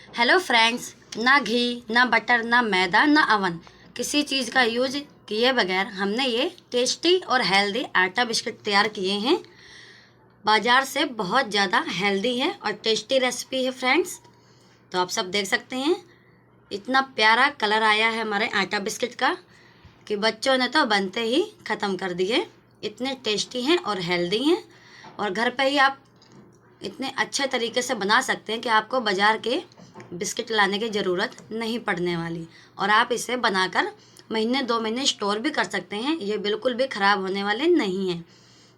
Hello friends, ना घी ना butter ना मैदा ना अवन, किसी चीज़ का यूज किए बगैर हमने ये टेस्टी और हेल्दी आटा बिस्किट तैयार किए हैं। बाज़ार से बहुत ज़्यादा हेल्दी है और टेस्टी रेसिपी है फ्रेंड्स। तो आप सब देख सकते हैं, इतना प्यारा कलर आया है हमारे आटा बिस्किट का कि बच्चों ने तो बनते ही ख़त्म कर दिए। इतने टेस्टी हैं और हेल्दी हैं और घर पे ही आप इतने अच्छे तरीके से बना सकते हैं कि आपको बाज़ार के बिस्किट लाने की ज़रूरत नहीं पड़ने वाली। और आप इसे बनाकर महीने 2 महीने स्टोर भी कर सकते हैं, ये बिल्कुल भी ख़राब होने वाले नहीं हैं।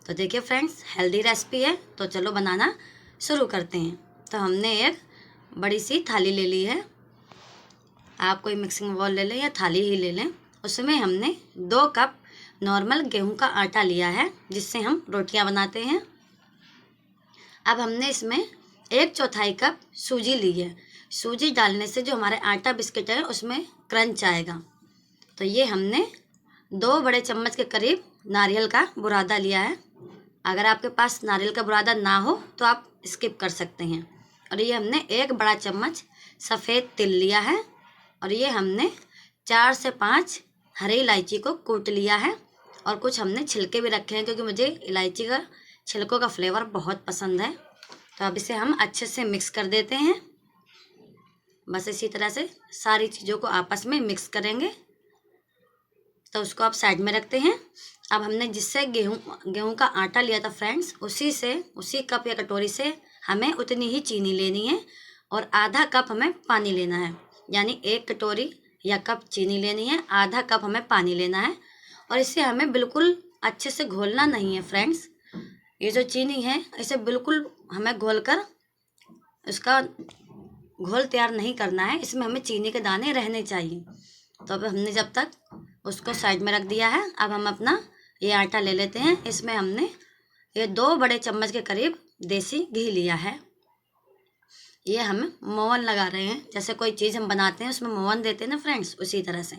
तो देखिए फ्रेंड्स, हेल्दी रेसिपी है, तो चलो बनाना शुरू करते हैं। तो हमने एक बड़ी सी थाली ले ली है, आप कोई मिक्सिंग बाउल ले लें या थाली ही ले लें। उसमें हमने 2 कप नॉर्मल गेहूं का आटा लिया है, जिससे हम रोटियां बनाते हैं। अब हमने इसमें 1/4 कप सूजी ली है। सूजी डालने से जो हमारे आटा बिस्किट है उसमें क्रंच आएगा। तो ये हमने 2 बड़े चम्मच के करीब नारियल का बुरादा लिया है। अगर आपके पास नारियल का बुरादा ना हो तो आप स्किप कर सकते हैं। और ये हमने 1 बड़ा चम्मच सफ़ेद तिल लिया है। और ये हमने 4 से 5 हरी इलायची को कूट लिया है। और कुछ हमने छिलके भी रखे हैं, क्योंकि मुझे इलायची का छिलकों का फ्लेवर बहुत पसंद है। तो अब इसे हम अच्छे से मिक्स कर देते हैं। बस इसी तरह से सारी चीज़ों को आपस में मिक्स करेंगे। तो उसको आप साइड में रखते हैं। अब हमने जिससे गेहूं का आटा लिया था फ्रेंड्स, उसी कप या कटोरी से हमें उतनी ही चीनी लेनी है और आधा कप हमें पानी लेना है। यानी 1 कटोरी या कप चीनी लेनी है, आधा कप हमें पानी लेना है। और इसे हमें बिल्कुल अच्छे से घोलना नहीं है फ्रेंड्स। ये जो चीनी है इसे बिल्कुल हमें घोलकर इसका घोल तैयार नहीं करना है, इसमें हमें चीनी के दाने रहने चाहिए। तो अब हमने जब तक उसको साइड में रख दिया है, अब हम अपना ये आटा ले लेते हैं। इसमें हमने ये 2 बड़े चम्मच के करीब देसी घी लिया है। ये हम मोवन लगा रहे हैं, जैसे कोई चीज़ हम बनाते हैं उसमें मोवन देते हैं ना फ्रेंड्स, उसी तरह से।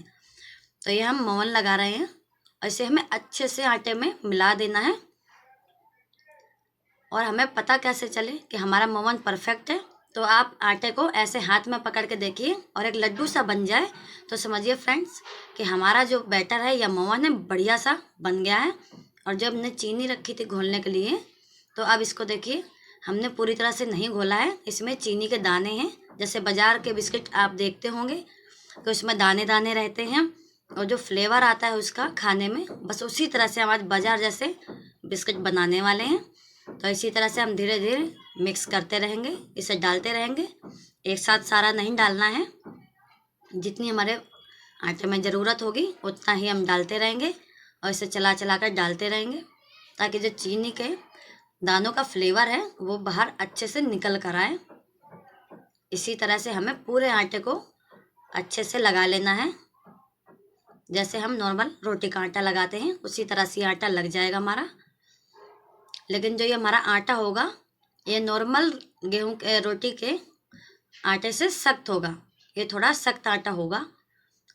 तो ये हम मोवन लगा रहे हैं और इसे हमें अच्छे से आटे में मिला देना है। और हमें पता कैसे चले कि हमारा मोवन परफेक्ट है, तो आप आटे को ऐसे हाथ में पकड़ के देखिए और एक लड्डू सा बन जाए तो समझिए फ्रेंड्स कि हमारा जो बैटर है या मोवन है बढ़िया सा बन गया है। और जब हमने चीनी रखी थी घोलने के लिए, तो अब इसको देखिए, हमने पूरी तरह से नहीं घोला है, इसमें चीनी के दाने हैं। जैसे बाज़ार के बिस्किट आप देखते होंगे कि उसमें दाने दाने रहते हैं और जो फ्लेवर आता है उसका खाने में, बस उसी तरह से हम आज बाज़ार जैसे बिस्किट बनाने वाले हैं। तो इसी तरह से हम धीरे धीरे मिक्स करते रहेंगे, इसे डालते रहेंगे। एक साथ सारा नहीं डालना है, जितनी हमारे आटे में ज़रूरत होगी उतना ही हम डालते रहेंगे और इसे चला चला कर डालते रहेंगे, ताकि जो चीनी के दानों का फ्लेवर है वो बाहर अच्छे से निकल कर आए। इसी तरह से हमें पूरे आटे को अच्छे से लगा लेना है। जैसे हम नॉर्मल रोटी का आटा लगाते हैं उसी तरह से आटा लग जाएगा हमारा। लेकिन जो ये हमारा आटा होगा ये नॉर्मल गेहूं के रोटी के आटे से सख्त होगा, ये थोड़ा सख्त आटा होगा,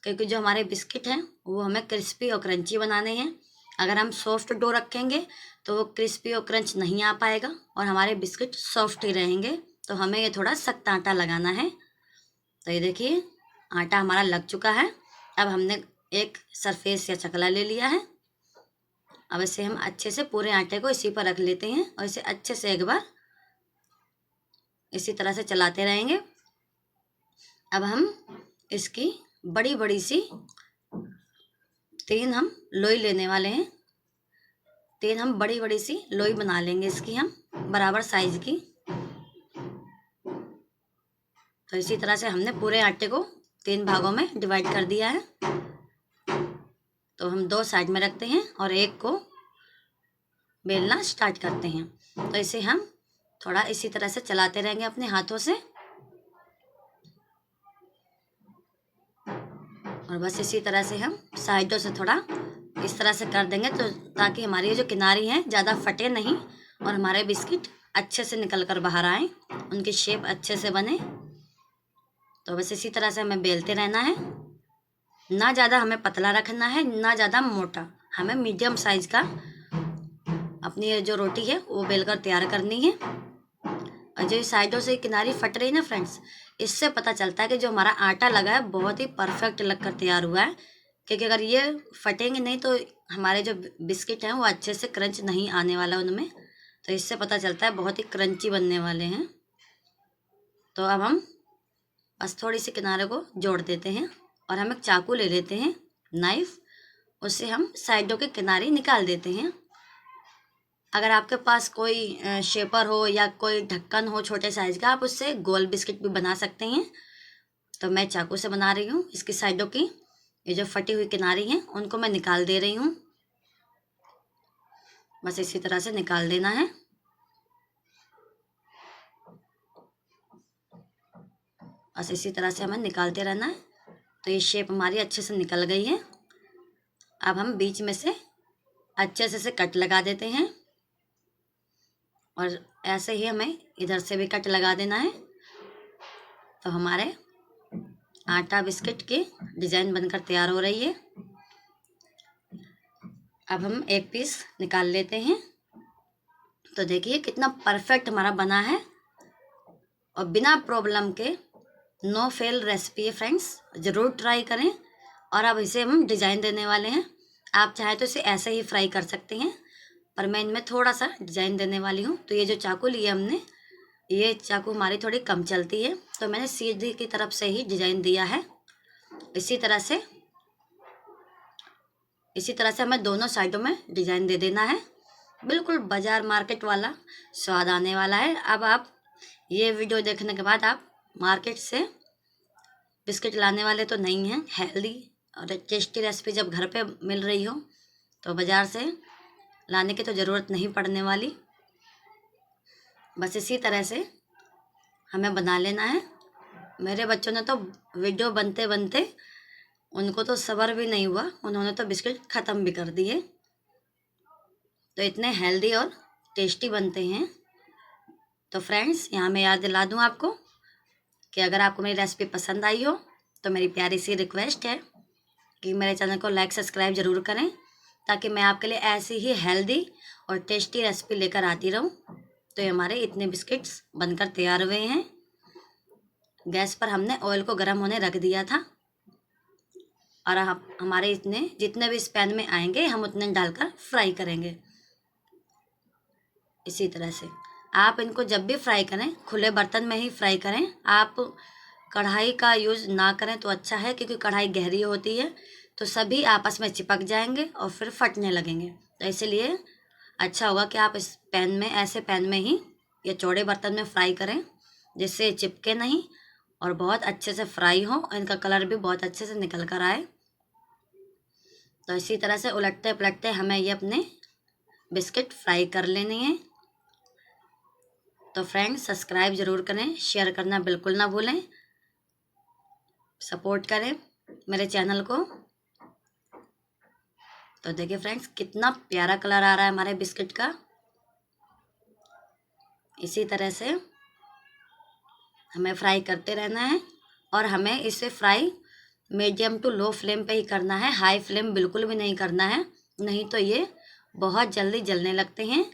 क्योंकि जो हमारे बिस्किट हैं वो हमें क्रिस्पी और क्रंची बनाने हैं। अगर हम सॉफ्ट डो रखेंगे तो वो क्रिस्पी और क्रंच नहीं आ पाएगा और हमारे बिस्किट सॉफ्ट ही रहेंगे। तो हमें ये थोड़ा सख्त आटा लगाना है। तो ये देखिए, आटा हमारा लग चुका है। अब हमने एक सरफेस या चकला ले लिया है। अब इसे हम अच्छे से पूरे आटे को इसी पर रख लेते हैं और इसे अच्छे से एक बार इसी तरह से चलाते रहेंगे। अब हम इसकी बड़ी बड़ी सी 3 हम लोई लेने वाले हैं। 3 हम बड़ी बड़ी सी लोई बना लेंगे इसकी, हम बराबर साइज की। तो इसी तरह से हमने पूरे आटे को 3 भागों में डिवाइड कर दिया है। तो हम 2 साइड में रखते हैं और एक को बेलना स्टार्ट करते हैं। तो इसे हम थोड़ा इसी तरह से चलाते रहेंगे अपने हाथों से। और बस इसी तरह से हम साइडों से थोड़ा इस तरह से कर देंगे, तो ताकि हमारी जो किनारी हैं ज़्यादा फटे नहीं और हमारे बिस्किट अच्छे से निकल कर बाहर आए, उनकी शेप अच्छे से बने। तो बस इसी तरह से हमें बेलते रहना है। ना ज़्यादा हमें पतला रखना है, ना ज़्यादा मोटा, हमें मीडियम साइज़ का अपनी ये जो रोटी है वो बेलकर तैयार करनी है। और जो साइडों से किनारी फट रही है ना फ्रेंड्स, इससे पता चलता है कि जो हमारा आटा लगा है बहुत ही परफेक्ट लगकर तैयार हुआ है। क्योंकि अगर ये फटेंगे नहीं तो हमारे जो बिस्किट हैं वो अच्छे से क्रंच नहीं आने वाला उनमें। तो इससे पता चलता है बहुत ही क्रंची बनने वाले हैं। तो अब हम बस थोड़ी सी किनारे को जोड़ देते हैं और हम एक चाकू ले लेते हैं, नाइफ, उससे हम साइडों के किनारे निकाल देते हैं। अगर आपके पास कोई शेपर हो या कोई ढक्कन हो छोटे साइज़ का, आप उससे गोल बिस्किट भी बना सकते हैं। तो मैं चाकू से बना रही हूँ। इसकी साइडों की ये जो फटी हुई किनारी हैं उनको मैं निकाल दे रही हूँ। बस इसी तरह से निकाल देना है। बस इसी तरह से हमें निकालते रहना है। तो ये शेप हमारी अच्छे से निकल गई है। अब हम बीच में से अच्छे से कट लगा देते हैं और ऐसे ही हमें इधर से भी कट लगा देना है। तो हमारे आटा बिस्किट की डिज़ाइन बनकर तैयार हो रही है। अब हम एक पीस निकाल लेते हैं। तो देखिए कितना परफेक्ट हमारा बना है और बिना प्रॉब्लम के नो फेल रेसिपी है फ्रेंड्स, ज़रूर ट्राई करें। और अब इसे हम डिज़ाइन देने वाले हैं। आप चाहें तो इसे ऐसे ही फ्राई कर सकते हैं, पर मैं इनमें थोड़ा सा डिज़ाइन देने वाली हूँ। तो ये जो चाकू लिया हमने, ये चाकू हमारी थोड़ी कम चलती है, तो मैंने सीधी की तरफ से ही डिज़ाइन दिया है। इसी तरह से हमें दोनों साइडों में डिज़ाइन दे देना है। बिल्कुल बाज़ार मार्केट वाला स्वाद आने वाला है। अब आप ये वीडियो देखने के बाद आप मार्केट से बिस्किट लाने वाले तो नहीं हैं। हेल्दी और टेस्टी रेसिपी जब घर पे मिल रही हो तो बाज़ार से लाने की तो ज़रूरत नहीं पड़ने वाली। बस इसी तरह से हमें बना लेना है। मेरे बच्चों ने तो वीडियो बनते बनते उनको तो सब्र भी नहीं हुआ, उन्होंने तो बिस्किट ख़त्म भी कर दिए। तो इतने हेल्दी और टेस्टी बनते हैं। तो फ्रेंड्स, यहाँ मैं याद दिला दूँ आपको कि अगर आपको मेरी रेसिपी पसंद आई हो तो मेरी प्यारी सी रिक्वेस्ट है कि मेरे चैनल को लाइक सब्सक्राइब ज़रूर करें, ताकि मैं आपके लिए ऐसी ही हेल्दी और टेस्टी रेसिपी लेकर आती रहूं। तो ये हमारे इतने बिस्किट्स बनकर तैयार हुए हैं। गैस पर हमने ऑयल को गर्म होने रख दिया था और हमारे इतने जितने भी इस पैन में आएंगे हम उतने डालकर फ्राई करेंगे। इसी तरह से आप इनको जब भी फ्राई करें खुले बर्तन में ही फ्राई करें। आप कढ़ाई का यूज़ ना करें तो अच्छा है, क्योंकि कढ़ाई गहरी होती है तो सभी आपस में चिपक जाएंगे और फिर फटने लगेंगे। तो इसलिए अच्छा होगा कि आप इस पैन में, ऐसे पैन में ही या चौड़े बर्तन में फ्राई करें, जिससे चिपके नहीं और बहुत अच्छे से फ्राई हो और इनका कलर भी बहुत अच्छे से निकल कर आए। तो इसी तरह से उलटते पलटते हमें ये अपने बिस्किट फ्राई कर लेने हैं। तो फ्रेंड्स, सब्सक्राइब ज़रूर करें, शेयर करना बिल्कुल ना भूलें, सपोर्ट करें मेरे चैनल को। तो देखिए फ्रेंड्स, कितना प्यारा कलर आ रहा है हमारे बिस्किट का। इसी तरह से हमें फ्राई करते रहना है और हमें इसे fry medium to low flame पे ही करना है। हाई फ्लेम बिल्कुल भी नहीं करना है, नहीं तो ये बहुत जल्दी जलने लगते हैं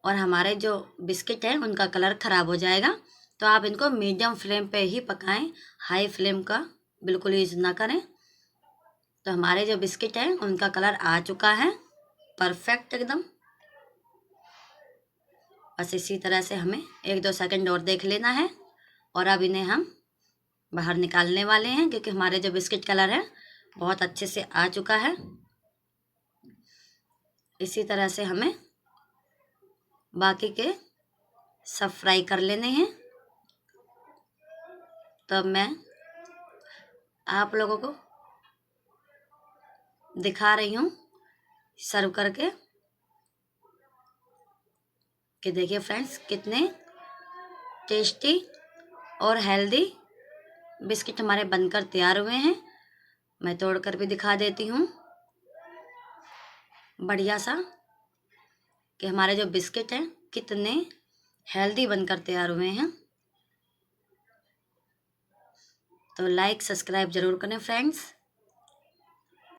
और हमारे जो बिस्किट हैं उनका कलर ख़राब हो जाएगा। तो आप इनको मीडियम फ्लेम पे ही पकाएं, हाई फ्लेम का बिल्कुल यूज़ ना करें। तो हमारे जो बिस्किट हैं उनका कलर आ चुका है परफेक्ट एकदम। बस इसी तरह से हमें 1-2 सेकंड और देख लेना है और अब इन्हें हम बाहर निकालने वाले हैं, क्योंकि हमारे जो बिस्किट कलर है बहुत अच्छे से आ चुका है। इसी तरह से हमें बाकी के सब फ्राई कर लेने हैं। तो अब मैं आप लोगों को दिखा रही हूँ सर्व करके कि देखिए फ्रेंड्स, कितने टेस्टी और हेल्दी बिस्किट हमारे बनकर तैयार हुए हैं। मैं तोड़कर भी दिखा देती हूँ बढ़िया सा कि हमारे जो बिस्किट हैं कितने हेल्दी बनकर तैयार हुए हैं। तो लाइक सब्सक्राइब ज़रूर करें फ्रेंड्स।